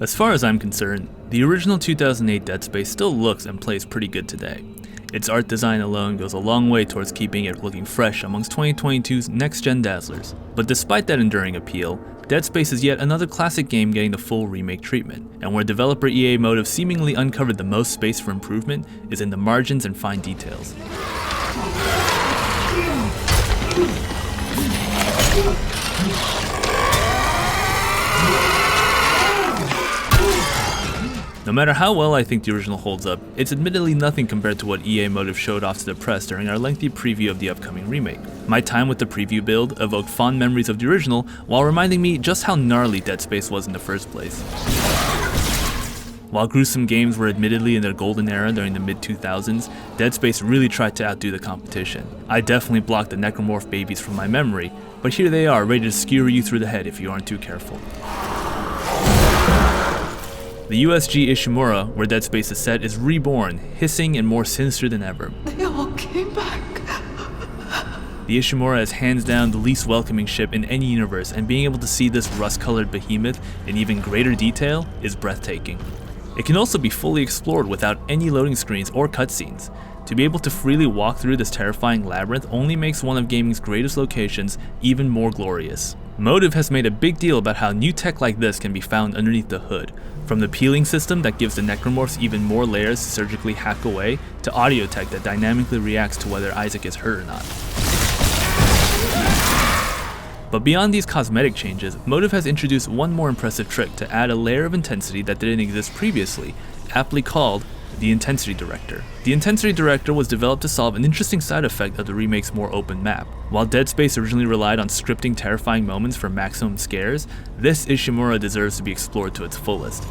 As far as I'm concerned, the original 2008 Dead Space still looks and plays pretty good today. Its art design alone goes a long way towards keeping it looking fresh amongst 2022's next-gen dazzlers. But despite that enduring appeal, Dead Space is yet another classic game getting the full remake treatment, and where developer EA Motive seemingly uncovered the most space for improvement is in the margins and fine details. No matter how well I think the original holds up, it's admittedly nothing compared to what EA Motive showed off to the press during our lengthy preview of the upcoming remake. My time with the preview build evoked fond memories of the original while reminding me just how gnarly Dead Space was in the first place. While gruesome games were admittedly in their golden era during the mid-2000s, Dead Space really tried to outdo the competition. I definitely blocked the necromorph babies from my memory, but here they are ready to skewer you through the head if you aren't too careful. The USG Ishimura, where Dead Space is set, is reborn, hissing and more sinister than ever. They all came back. The Ishimura is hands down the least welcoming ship in any universe, and being able to see this rust-colored behemoth in even greater detail is breathtaking. It can also be fully explored without any loading screens or cutscenes. To be able to freely walk through this terrifying labyrinth only makes one of gaming's greatest locations even more glorious. Motive has made a big deal about how new tech like this can be found underneath the hood, from the peeling system that gives the necromorphs even more layers to surgically hack away, to audio tech that dynamically reacts to whether Isaac is hurt or not. But beyond these cosmetic changes, Motive has introduced one more impressive trick to add a layer of intensity that didn't exist previously, aptly called the Intensity Director. The Intensity Director was developed to solve an interesting side effect of the remake's more open map. While Dead Space originally relied on scripting terrifying moments for maximum scares, this Ishimura deserves to be explored to its fullest.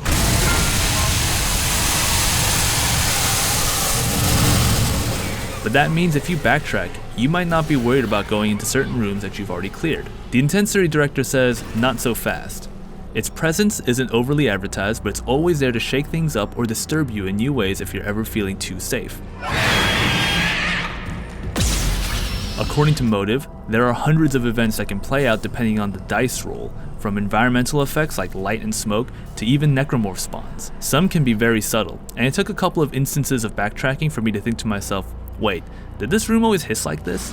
But that means if you backtrack, you might not be worried about going into certain rooms that you've already cleared. The Intensity Director says, not so fast. Its presence isn't overly advertised, but it's always there to shake things up or disturb you in new ways if you're ever feeling too safe. According to Motive, there are hundreds of events that can play out depending on the dice roll, from environmental effects like light and smoke to even necromorph spawns. Some can be very subtle, and it took a couple of instances of backtracking for me to think to myself, wait, did this room always hiss like this?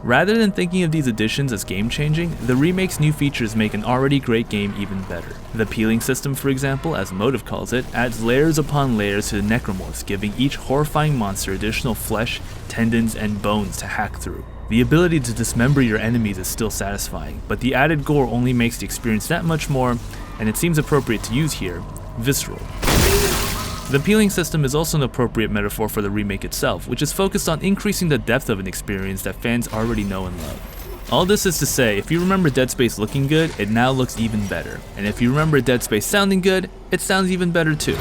Rather than thinking of these additions as game-changing, the remake's new features make an already great game even better. The peeling system, for example, as Motive calls it, adds layers upon layers to the necromorphs, giving each horrifying monster additional flesh, tendons, and bones to hack through. The ability to dismember your enemies is still satisfying, but the added gore only makes the experience that much more, and it seems appropriate to use here, visceral. The peeling system is also an appropriate metaphor for the remake itself, which is focused on increasing the depth of an experience that fans already know and love. All this is to say, if you remember Dead Space looking good, it now looks even better. And if you remember Dead Space sounding good, it sounds even better too.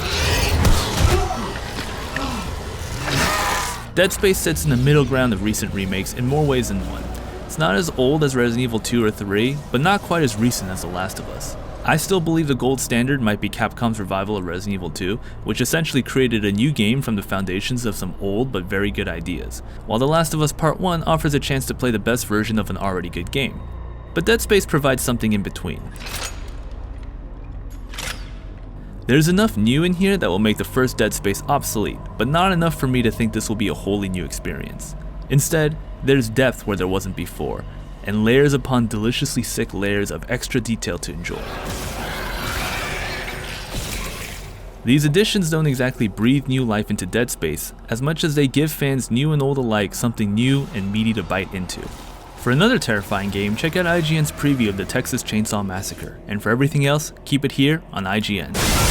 Dead Space sits in the middle ground of recent remakes in more ways than one. It's not as old as Resident Evil 2 or 3, but not quite as recent as The Last of Us. I still believe the gold standard might be Capcom's revival of Resident Evil 2, which essentially created a new game from the foundations of some old but very good ideas, while The Last of Us Part 1 offers a chance to play the best version of an already good game. But Dead Space provides something in between. There's enough new in here that will make the first Dead Space obsolete, but not enough for me to think this will be a wholly new experience. Instead, there's depth where there wasn't before, and layers upon deliciously sick layers of extra detail to enjoy. These additions don't exactly breathe new life into Dead Space, as much as they give fans new and old alike something new and meaty to bite into. For another terrifying game, check out IGN's preview of the Texas Chainsaw Massacre, and for everything else, keep it here on IGN.